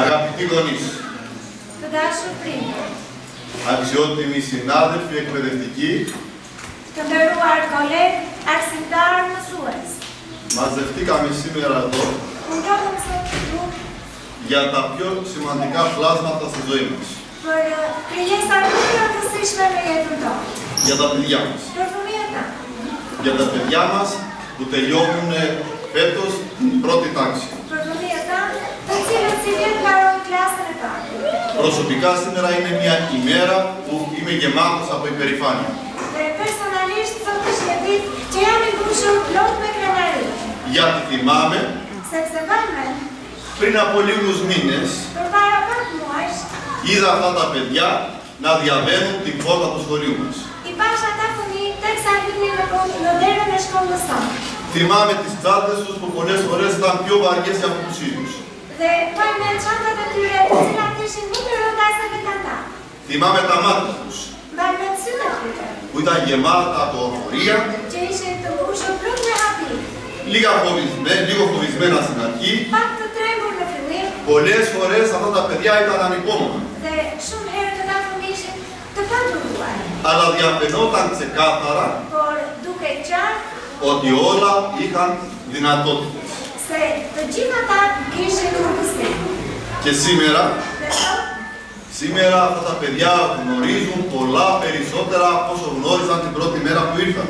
Αγαπητοί γονείς, αξιότιμοι συνάδελφοι εκπαιδευτικοί, μαζευτήκαμε σήμερα εδώ για τα πιο σημαντικά πλάσματα στη ζωή μας. Για τα παιδιά μας. Για τα παιδιά μας που τελειώνουν φέτος την πρώτη τάξη. Προσωπικά σήμερα είναι μια ημέρα που είμαι γεμάτος από υπερηφάνεια. Γιατί θυμάμαι πριν από λίγους μήνες είδα αυτά τα παιδιά να διαβαίνουν την πόρτα του σχολείου μας. Θυμάμαι τις τσάντες τους που πολλές φορές ήταν πιο βαριές από τους ίδιους. Θυμάμαι τα μάτια τους που ήταν γεμάτα από αφορία, λίγο φοβισμένα στην αρχή. Πολλές φορές αυτά τα παιδιά ήταν ανυπόμονα. Αλλά διαφαινόταν ξεκάθαρα ότι όλα είχαν δυνατότητες. Και σήμερα αυτά τα παιδιά γνωρίζουν πολλά περισσότερα από όσο γνώριζαν την πρώτη μέρα που ήρθαν.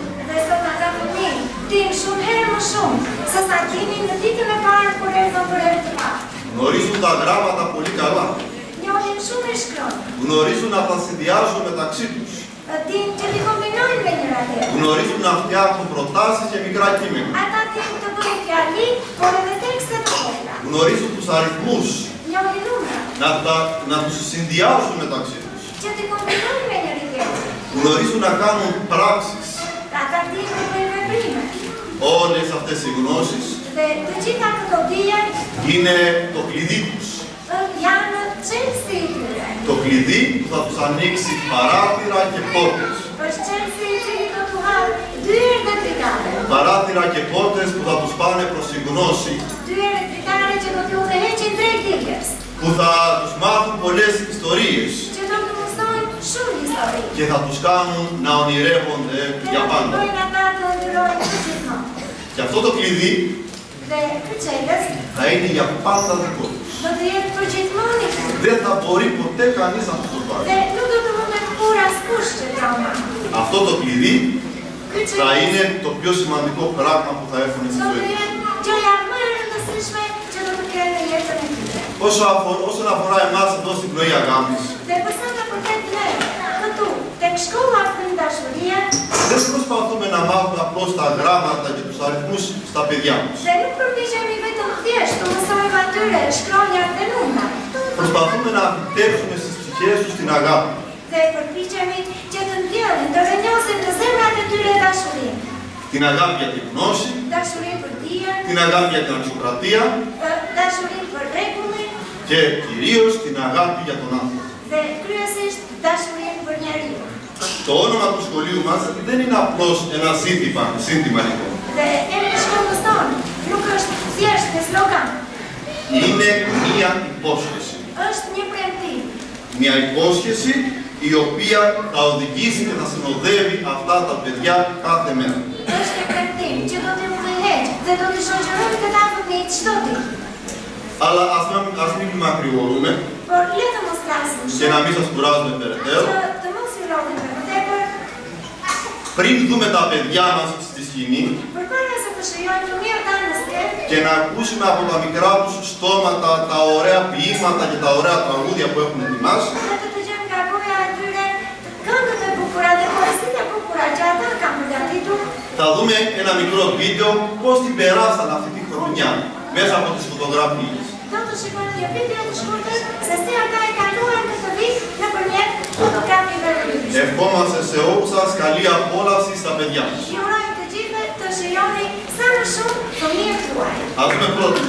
Γνωρίζουν τα γράμματα πολύ καλά. Γνωρίζουν να τα συνδυάζουν μεταξύ τους. Γνωρίζουν να φτιάχνουν προτάσεις και μικρά κείμενα. Γνωρίζουν τους αριθμούς. Να τους συνδυάζουν μεταξύ τους. Γνωρίζουν να κάνουν πράξεις. Όλες αυτές οι γνώσεις είναι το κλειδί τους. Το κλειδί που θα τους ανοίξει παράθυρα και πόρτες. Παράθυρα και πόρτες που θα τους πάνε προς τη γνώση. Που θα τους μάθουν πολλές ιστορίες. Και θα τους κάνουν να ονειρεύονται για πάντα. Και αυτό το κλειδί θα είναι για πάντα δικό τους. Δεν θα μπορεί ποτέ κανείς να τους το πάρει. Αυτό το κλειδί θα είναι το πιο σημαντικό πράγμα που θα έχουν στη ζωή τους. Όσον αφορά εμάς εδώ στην Πνοή Αγάπης, δεν προσπαθούμε να μάθουμε απλώς τα γράμματα και τους αριθμούς στα παιδιά μας. Προσπαθούμε να φυτέψουμε στις ψυχές τους την αγάπη. Την αγάπη για την γνώση, την αγάπη για την αξιοκρατία και κυρίως την αγάπη για τον άνθρωπο. Το όνομα του σχολείου μας δεν είναι απλώς ένα σύνθημα λοιπόν. Είναι μία υπόσχεση. Μια υπόσχεση η οποία θα οδηγήσει και θα συνοδεύει αυτά τα παιδιά κάθε μέρα. Αλλά ας μην μακρηγορούμε και να μην σας κουράζουμε περαιτέρω. Πριν δούμε τα παιδιά μας στη σκηνή και να ακούσουμε από τα μικρά τους στόματα τα ωραία ποίηματα και τα ωραία τραγούδια που έχουν ετοιμάσει, θα δούμε ένα μικρό βίντεο πώς την περάσαν αυτή τη χρονιά μέσα από τις φωτογραφίες. Ευχόμαστε σε όλους σας καλή απόλαυση στα παιδιά μας. Ας δούμε πρώτα.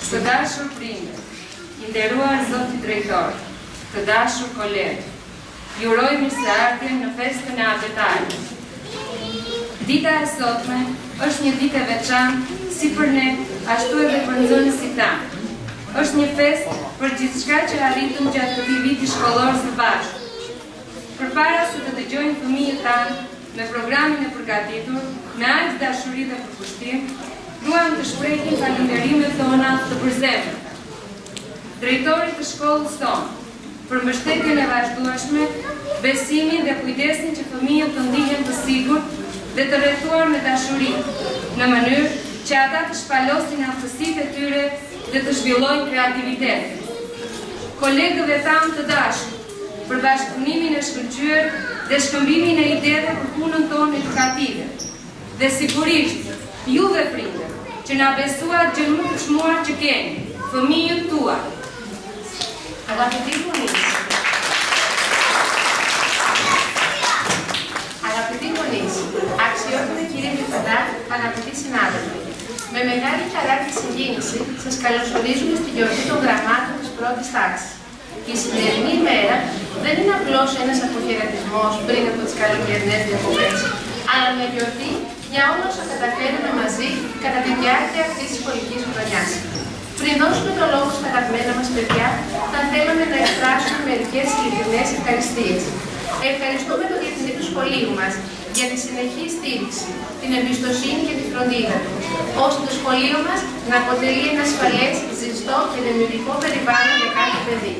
Të dashur prindër, i nderuar zoti drejtor, të dashur kolegë, ju uroj mirëseardhjen në festën e Abetares. Dita e sotme është një ditë e veçantë si për ne, ashtu edhe për nxënësit tanë. Është një festë për gjithçka që arritëm gjatë këtij viti shkollor së bashku. Përpara se të dëgjojnë fëmijët tanë me programin e përgatitur, me aq dashuri dhe përkushtim, duam të shprehim falënderimet tona të përzemërta drejtorit të shkollës tonë për mbështetjen e vazhdueshme, besimin dhe kujdesin që fëmijët të ndihen të sigurt dhe të rrethuar me dashuri, në mënyrë që ata të shpalosin aftësitë e tyre dhe të zhvillojnë kreativitetin. Kolegëve tanë të dashur, për bashkëpunimin e shkëlqyer dhe shkëmbimin e ideve për punën tonë edukative. Dhe sigurisht, juve prindër, që na besuat gjë më të çmuar që keni, fëmijët tuaj. Αγαπητοί γονείς, αξιότιμοι κύριοι Διευθυντά, αγαπητοί συνάδελφοι, με μεγάλη χαρά και συγκίνηση σας καλωσορίζουμε στη γιορτή των γραμμάτων της πρώτης τάξης. Η σημερινή ημέρα δεν είναι απλώς ένας αποχαιρετισμός πριν από τις καλοκαιρινές διακοπές, αλλά μια γιορτή για όλα όσα καταφέρουμε μαζί κατά τη διάρκεια αυτής της σχολικής χρονιάς. Πριν δώσουμε το λόγο στα αγαπημένα μας παιδιά, θα θέλαμε να εκφράσουμε μερικές ειλικρινές ευχαριστίες. Ευχαριστούμε τον διευθυντή του σχολείου μας για τη συνεχή στήριξη, την εμπιστοσύνη και τη φροντίδα του, ώστε το σχολείο μας να αποτελεί ένα ασφαλές, ζεστό και δημιουργικό περιβάλλον για κάθε παιδί.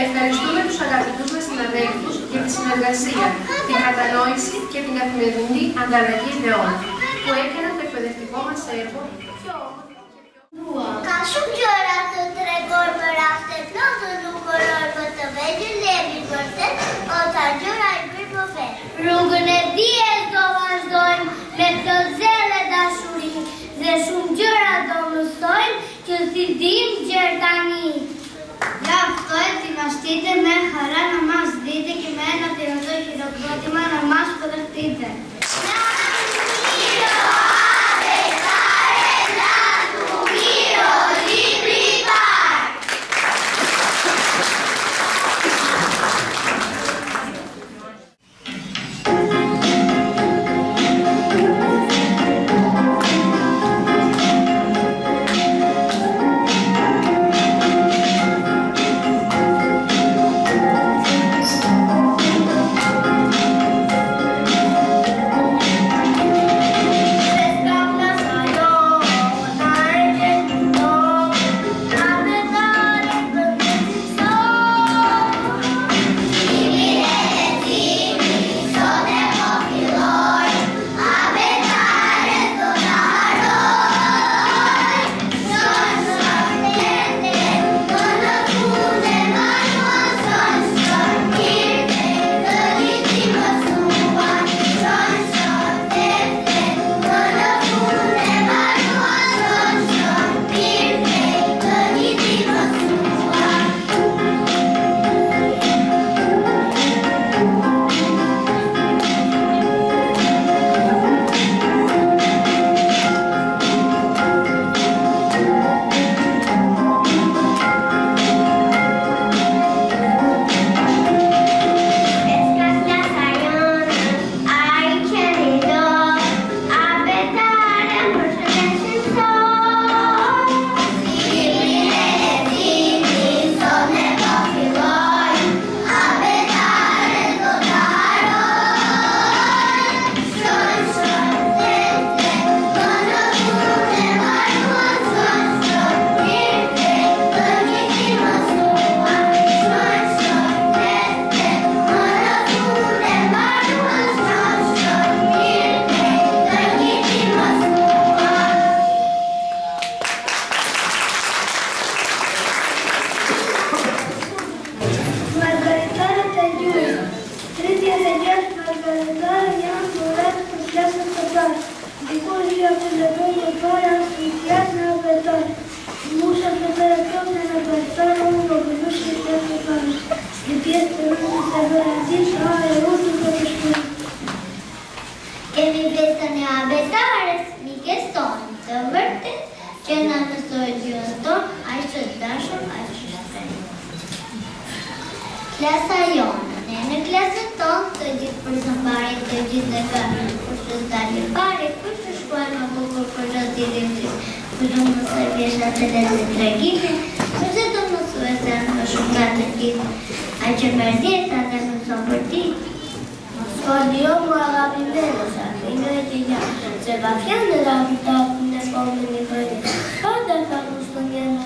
Ευχαριστούμε τους αγαπητούς μας συναδέλφους για τη συνεργασία, την κατανόηση και την καθημερινή ανταλλαγή ιδεών, που έκαναν το εκπαιδευτικό μας έργο πιο όμορφο. Ka shumë gjëra të tregoj për rastet, nëse nuk uroj për të vegjël, jemi vërtet ota gjëra i bëj për vetë. Rrugën e dijes do vazhdojmë me plot zell dhe dashuri, dhe shumë gjëra do mësojmë që si dim gjërë tani. Ja ftoj ti mashtite me hara në mas dite, ki me në të rëndoj hiroprotima në mas për dërtite. Kemi festën e Abetares, mikes tonë, të vërtet që na mësoj gjuhën tonë dashur, aq shpejt. Klasa jonë. Ne në klasën tonë të gjithë përshëmbarit, të gjithë dhe ka kush të dalë pare, kush të shkuar më bukur për rëzidin kush të mësoj vjesha të lezë të regime, kush të mësuese në shumë nga të gjithë, a që mërdjeta dhe mëson për ti. Dio mu agapim velosa, fino e tija, se va fjane la vita në pomën një kërë, pa dhe ka mustongena.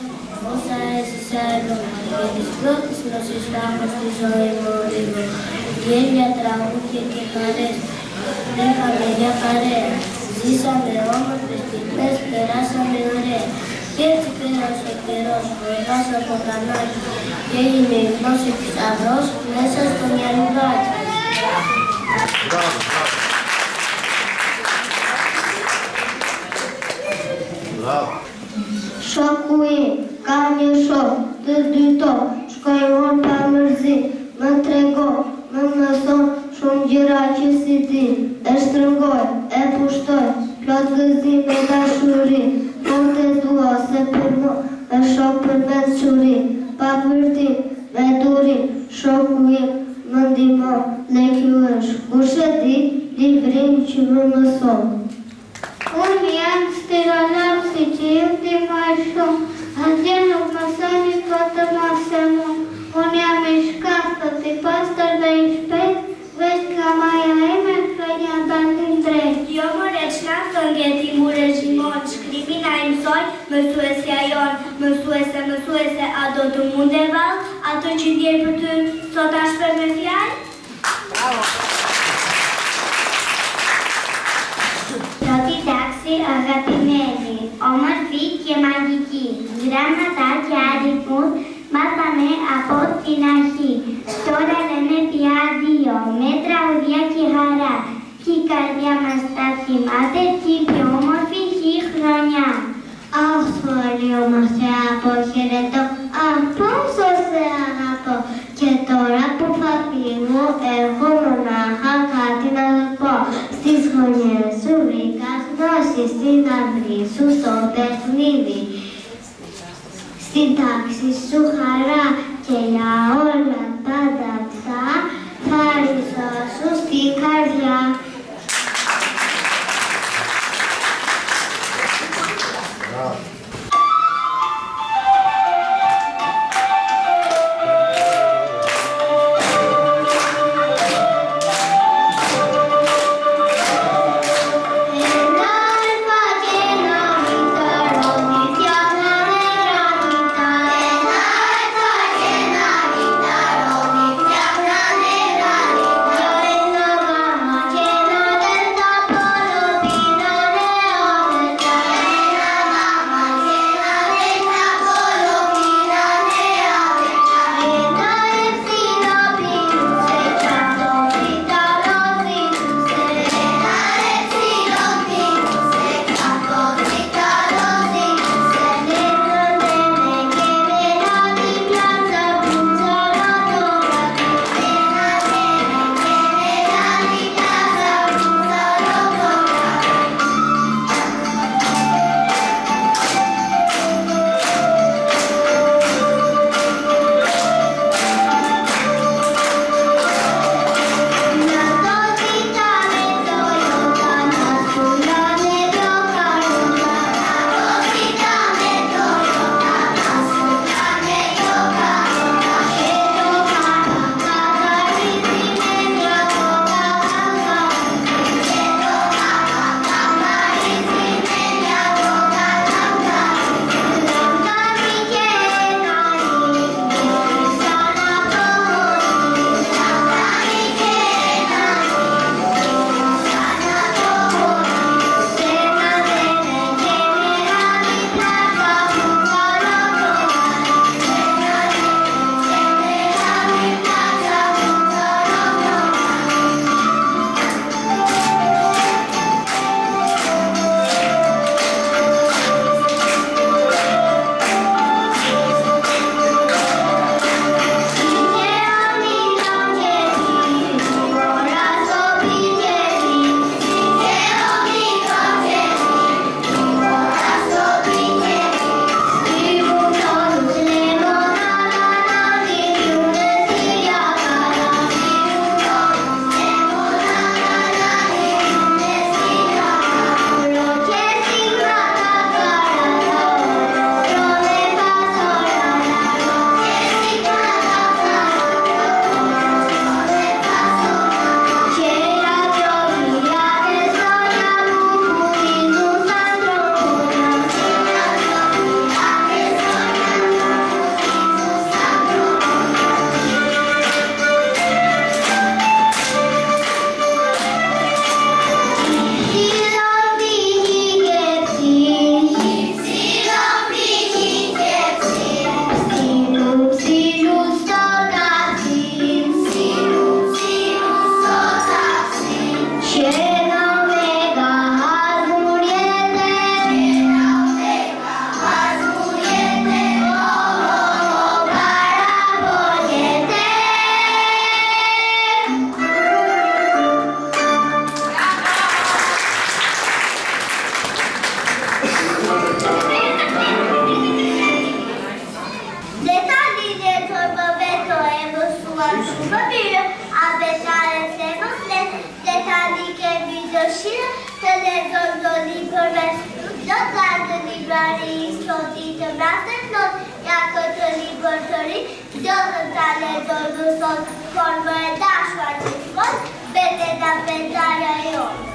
Osa ese servo, que disfrutes los estamos que soy movido. Quien ya trajo que cares, déjame ya caer. Sísame hombres, vestirme, esperásame oré. Quien te queda solteros, regazo por la noche. Que y me no se sabros, mesas con mi lugar. Bravo, bravo. Bravo. Shoku im, ka një shok, të dyto, shkoj unë pa mërzi, më trego, më mëson, shumë gjëra që si di, e shtrëngoj, e pushtoj, plot gëzim e dashuri, unë të dua se për mu, e shok për mençuri, pa vërtim, me durim, shoku im, më ndihmon, lekju është, kush e di, livrim që më mëson. Unë jam stironov si që ju ti më e shumë, asgjë nuk mësoni po të mos e mu. Unë jam i shkaftë, i pastër dhe i shpejt, veç ka maja ime, shkrenja datin drejt. Jo more qna thëngeti mu regjimon, shkrimin a i mësoj, mësuesja jonë, mësuese, a do të munde val, ato që djerë për ty, sot ashtë me fjallë? Bravo! Roti taksi agapimeni, omër fit je magiki, grama ta që ariput, matame apo tinahi, stora le me pia dio, metra udia ki hara, ki kardia mastati mate, ki omër fit ki hronja. Ah, suali omër se apo hereto, ah, ponso se agapo, Qetora për fapimu e homona hakatina dhe po, si shkonjere surika, nosi si nabri, su sote snivi, si taksi suhara, që ja ola padapsa, farisa su sti karja. Yo librari sot I të vrasën plot, ja këtë libër të ri, zotën ta lexoj dhe sot, formë e dashur të shkon, bete da pentarja jonë.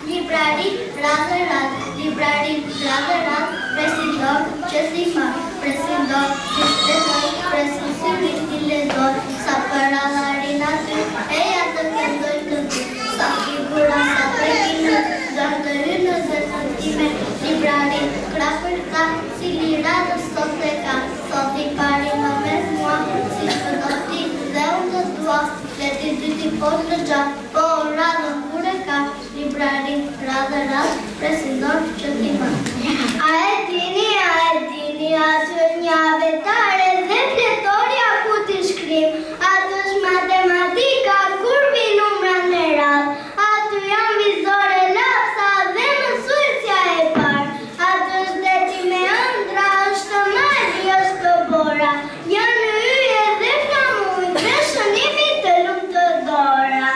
Librari, radhë, librari, radhë, presin dorë që si marë, presin dorë që shtetoj, presin syri që lezor, sa për radharin aty, e ja të këndoj të ty, sa figura, sa prekinë, dorë të hynë zëtën time, librari, krapër ka, si liradë sot e ka, sot I pari më mes mua, si që do ti dhe unë të dua, leti dyti poshtë në gjatë, po radhën kure ka, librari, radhë, presin dorë që ti ma. A e dini, atë një vetare dhe fletorja ku t'i shkrim, atë është matematika, kurvi numra në radhë, atë janë vizore lapsa dhe mësuesja e parë, atë është deti me ëndra, është mali, është bora, janë yje dhe flamuj dhe shënimi të lumë të dora.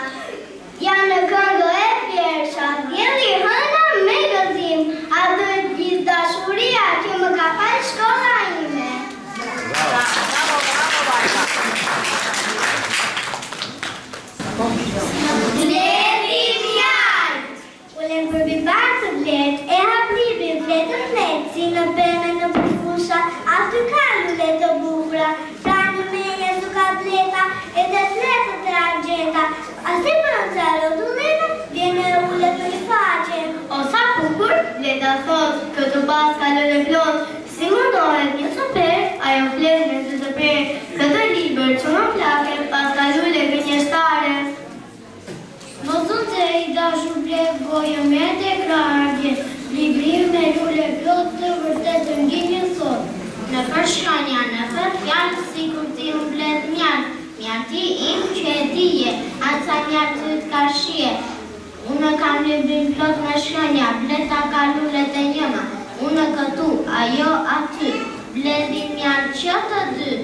Janë këndo e fjersha, djeli hëna me gëzim, atë gjithë dashuria që më ka falë shkolla ime. Bledhim jarë! Ulem për bibarë të bledh, e hap librin fletën fletë, si në peme në përfusha, aty ka lule të bukura, pra në menje zuka bleta, e të fletët e argjeta, a si për në cero të leta, vjene ule të një faqe. O sa bukur, leta thot, këtë pas ka lule plot, si mundohet një soper, ajo flet me të të prer, këtë liber që më plake, pas ka lule gënjeshtare. Më thënë se I dashur blek gojë me të krardje, libri me lule plot të vërtet të nginjë thot. Në përshonja, në për fjallë, si kur ti më bled mjartë, mjarti im që e dije, atë sa mjartë të ka shie. Unë kam librin plot me shonja, bleta ka lullet e njëma, unë këtu, ajo aty, bledi mjartë që të dy.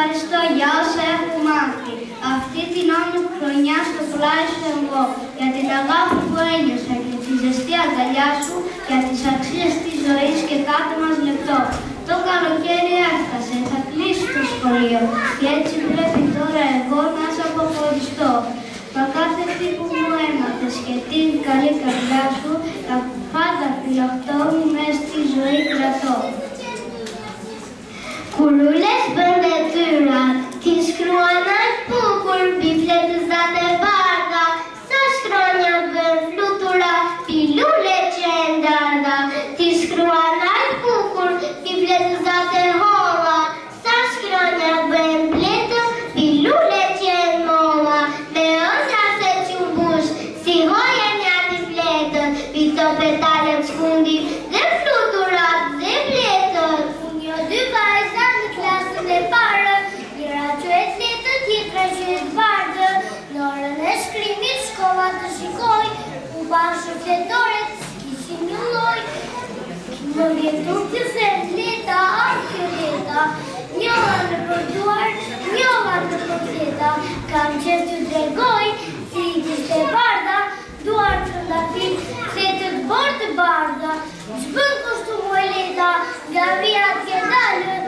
ευχαριστώ για όσα έχουμε μάθει. Αυτή την όμορφη χρονιά στο τουλάχιστον εγώ, για την αγάπη που ένιωσα και τη ζεστή αγκαλιά σου, για τις αξίες της ζωής και κάθε μας λεπτό. Το καλοκαίρι έφτασε, θα κλείσει το σχολείο και έτσι πρέπει τώρα εγώ να σε αποχωριστώ. Μα κάθε τι που μου έμαθες και την καλή καρδιά σου, τα πάντα φιλοκτό μου μες στη ζωή κρατώ. Kulules bërdetyra, ti shkruan atë bukur, pi fletëzat e bardha, sa shkronja bën flutura, pi lule që e ndarda. Ti shkruan atë bukur, pi fletëzat e hova, sa shkronja bën bletën, pi lule që e molla. Me ëndra se që mbush, si hoje njati fletën, pi të petalet shkundi dhe fluturat dhe bletën. Dy vajza në klasën e parë, njëra qëhet letë, tjetra qëhet bardë. Në orën e shkrimit shkova të shikoj, u bashkë fletoret s'kishin një lloj. Më vjetur të zem leta, kjo leta, njëva në përduar, njëva në përfleta. Kam qef të tregoj, si i kishte barda, duar të ndafit, fletët bërë të barda. Ç'bën kushtu mu e leta, nga vijat ke dalën,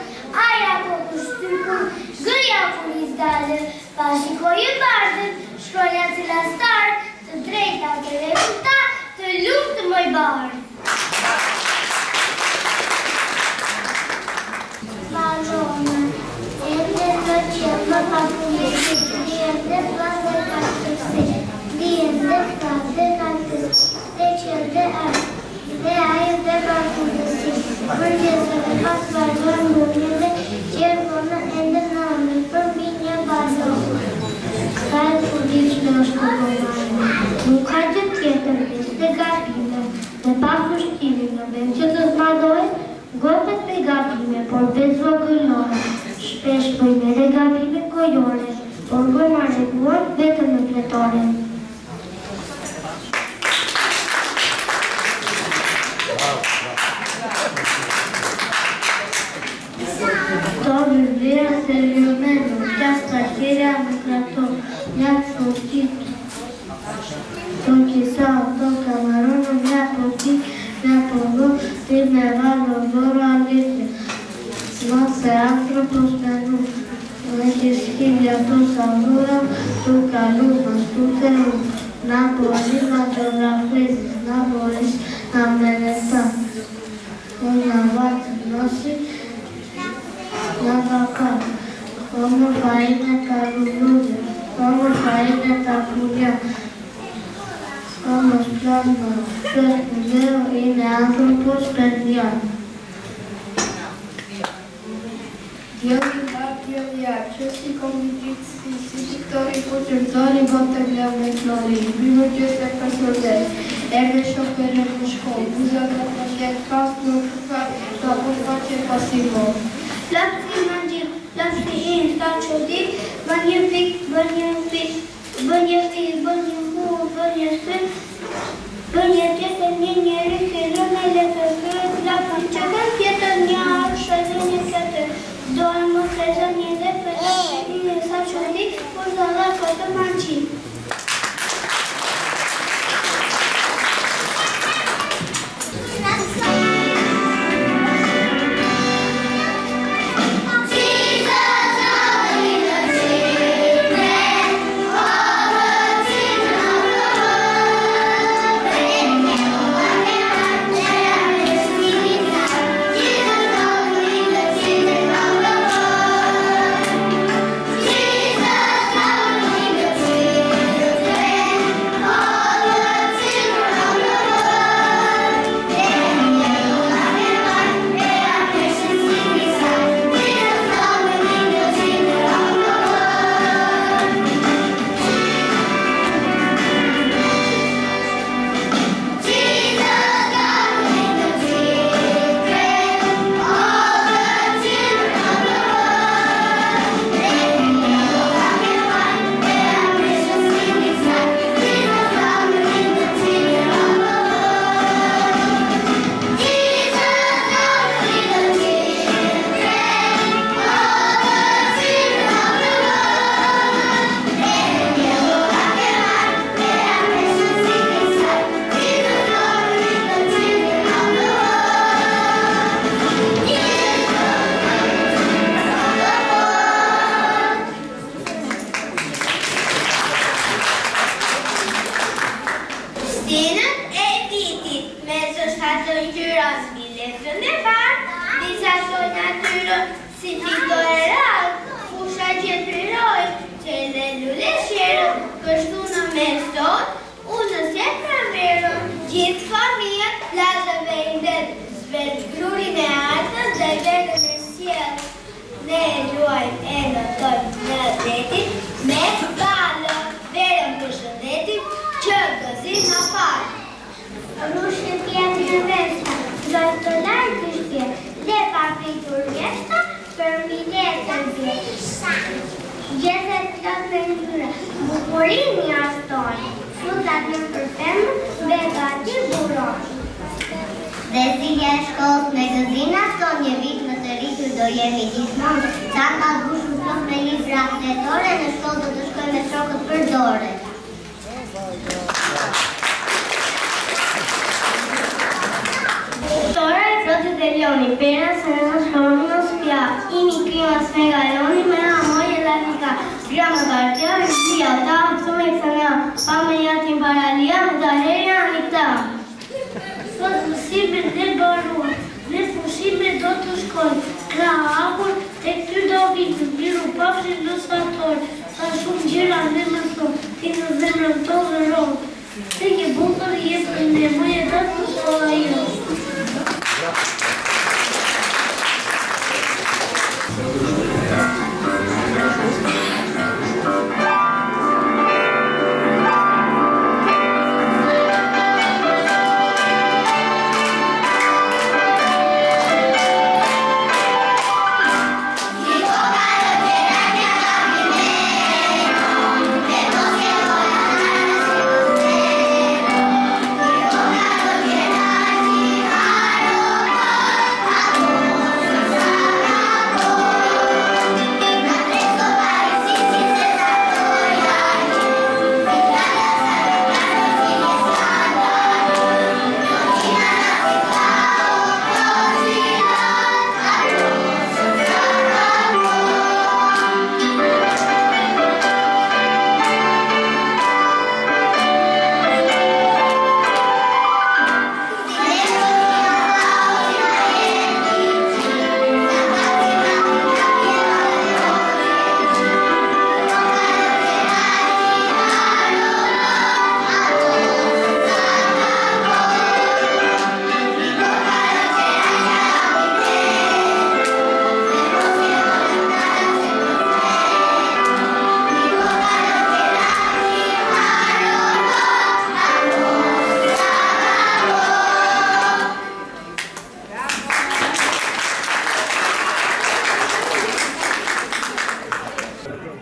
aja po kushtypur, gëja ku izdalë. Pa shikoj e bardën, shkronja cila starë, të drejta të rekuta, të lumë të moj barë. Marona, e në të që më papunesi, dhjem dhe plande kaktësi, dhjem dhe plande kaktësi, dhe që dhe arë. Dhe ajo dhe papunesi, përgjese dhe pas vazhon mundjeve, qërpona ende nëmë, përmi një bazohë. Ka e përdiq me është këpëmarë, nuk ka gjë tjetër vizë dhe gapime, dhe pa kushtimi në vend që të zmadoj, gopet me gapime, por bezo gëllore, shpesh bëjme dhe gapime kojore, por bëjmë arreguar vetëm në fletore. To vivea se riumeno, această chirea mă trato, mi-a făcut. Tot ce sau, tot camaronul mi-a făcut, mi-a păgut, primeva lor alege. No se antropos menu, no que schivia tu saura, tu calumas, tu teu, na polima de la fezi, na bolis, na meneta. Una vată nosi, na vaca, como faina caruluja, como faina tapuja, como plasma, percudeu e neanthropos perdia. Io mi faccio viaggio, si convinci, si vittori, pucertori, botte le flori, primo gesto è personale, e le sciopere di scuola, usa la pazienza, passo, la face passivo. Lapsi i sta qodi, bënje pik, bënje pik, bënje pik, bënje mu, bënje sëp, bënje tjetë një njeri, kërë me letë kërët, lapsi që kanë tjetër një arshë dhe një këtë, dojë më krezë një dhe për një sa qodi, por dhe dhe këtë manqi. Jesus, Fito e rak, fusha që priroj, që dhe lule shërën, kështu në mesot, unë se praverën, gjithë familja, latëve i ndetë, zvetë grurin e artës dhe vetën e sjellë. Ne luajmë e në tojmë në detit, me balë, verëm për shëndetit, që gëzim në parë. Rushë pjetë në vesta, dojtë të lartë kështje, dhe pa pritur vjeshta, për miletën vjeshta. Gjethet plot me ndyre, bukurin një astojnë, frutat në përpemë, dhe gati buron. Dhe si je shkollë me gëzina, son një vit më të rritur do jemi gjithmonë, sa ka bushur plot me libra fletore, në shkollë do të shkoj me shokët për dore. Tora e protit e Leoni, pera se në shkollë në spja, imi krima smegaloni me amoj e latika, grama partijari, zia, ta pësu me kësana, pa me jatin paralia, më të herja një këta. Sot mësime dhe barua, dhe fushime do të shkojnë, kra akur, e këty do vitë, biru pafshin në sfator, sa shumë gjera dhe më thonë, ti në zemrën të dhe ronë, se ke bukër jetë në më jetat të shkolla jo.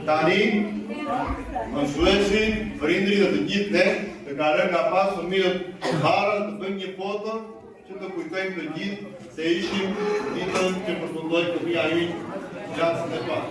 Tani, mësuesi, prindri dhe të gjithë ne, të ka rënë nga pas fëmijët para të bëjmë një foto që të kujtojmë të gjithë se ishim ditën që përfundoi fëmia ynë gjatës e parë.